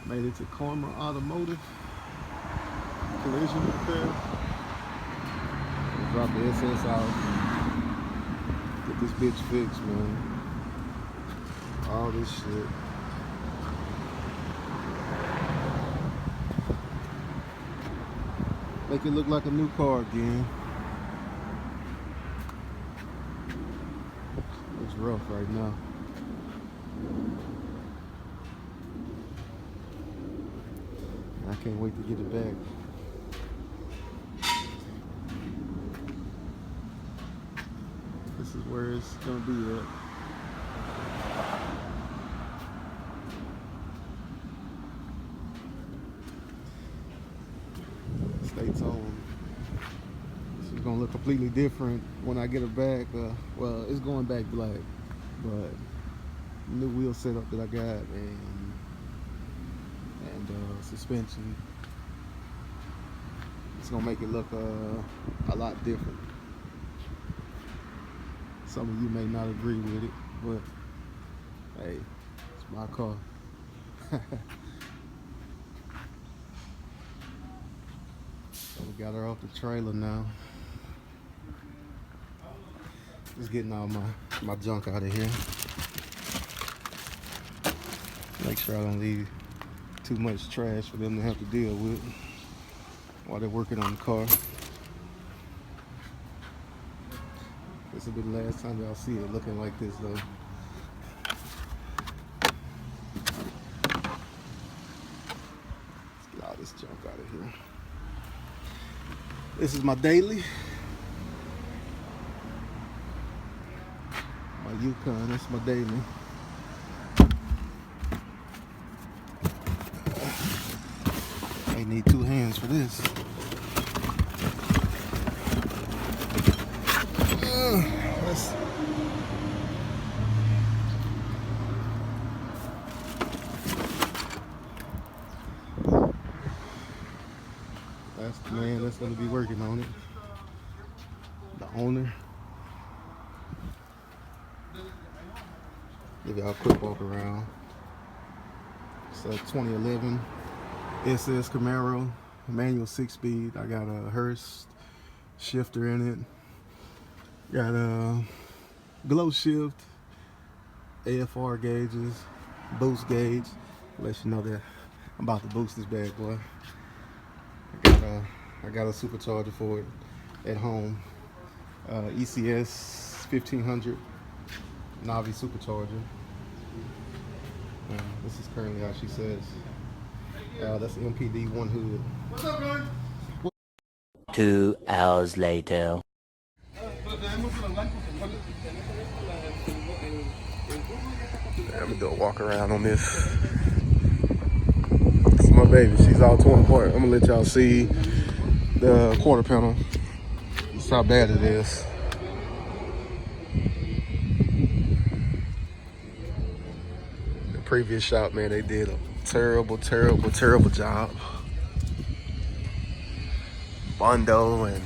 Made it to Camaro Automotive collision repair. Drop the SS out. Get this bitch fixed, man. All this shit. Make it look like a new car again. Looks rough right now. I can't wait to get it back. This is where it's gonna be at. Stay tuned. This is gonna look completely different when I get it back. Well, it's going back black, but new wheel setup that I got and suspension. It's gonna make it look a lot different. Some of you may not agree with it, but hey, it's my car. So we got her off the trailer now. Just getting all my junk out of here. Make sure I don't leave too much trash for them to have to deal with while they're working on the car. This will be the last time y'all see it looking like this, though. Let's get all this junk out of here. This is my daily. My Yukon, that's my daily. I need 2 hands for this. That's the man that's going to be working on it. The owner. Give y'all a quick walk around. It's a 2011 SS Camaro, manual 6-speed. I got a Hearst shifter in it. Got a glow shift, AFR gauges, boost gauge. Let you know that I'm about to boost this bad boy. I got a supercharger for it at home. ECS 1500 Navi supercharger. This is currently how she says. That's the MPD 1 hood. What's up, man? 2 hours later. I'm gonna do a walk around on this. This is my baby. She's all torn apart. I'm gonna let y'all see the quarter panel. That's how bad it is. The previous shop, man, they did a terrible job. Bondo and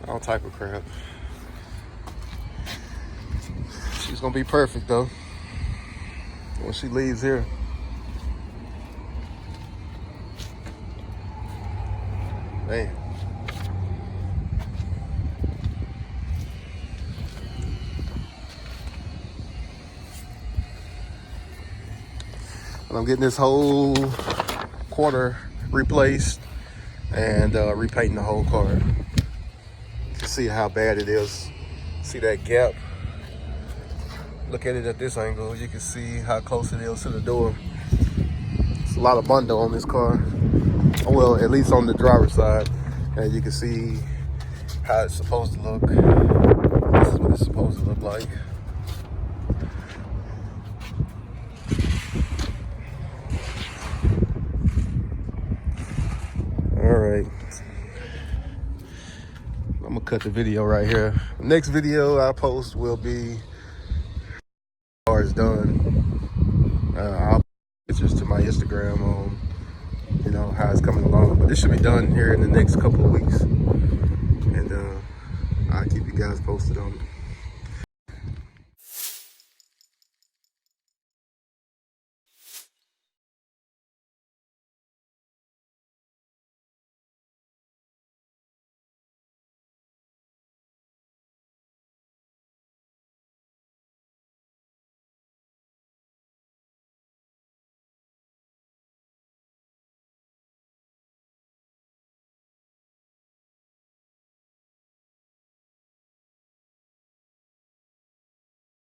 all type of crap. She's gonna be perfect though when she leaves here. Man. And I'm getting this whole quarter replaced and repainting the whole car. You can see how bad it is. See that gap? Look at it at this angle. You can see how close it is to the door. It's a lot of bundle on this car. Well, at least on the driver's side. And you can see how it's supposed to look. This is what it's supposed to look like. All right. I'm gonna cut the video right here. The next video I post will be car is done. I'll put pictures to my Instagram on, you know, how it's coming along. But this should be done here in the next couple of weeks, and I'll keep you guys posted on it.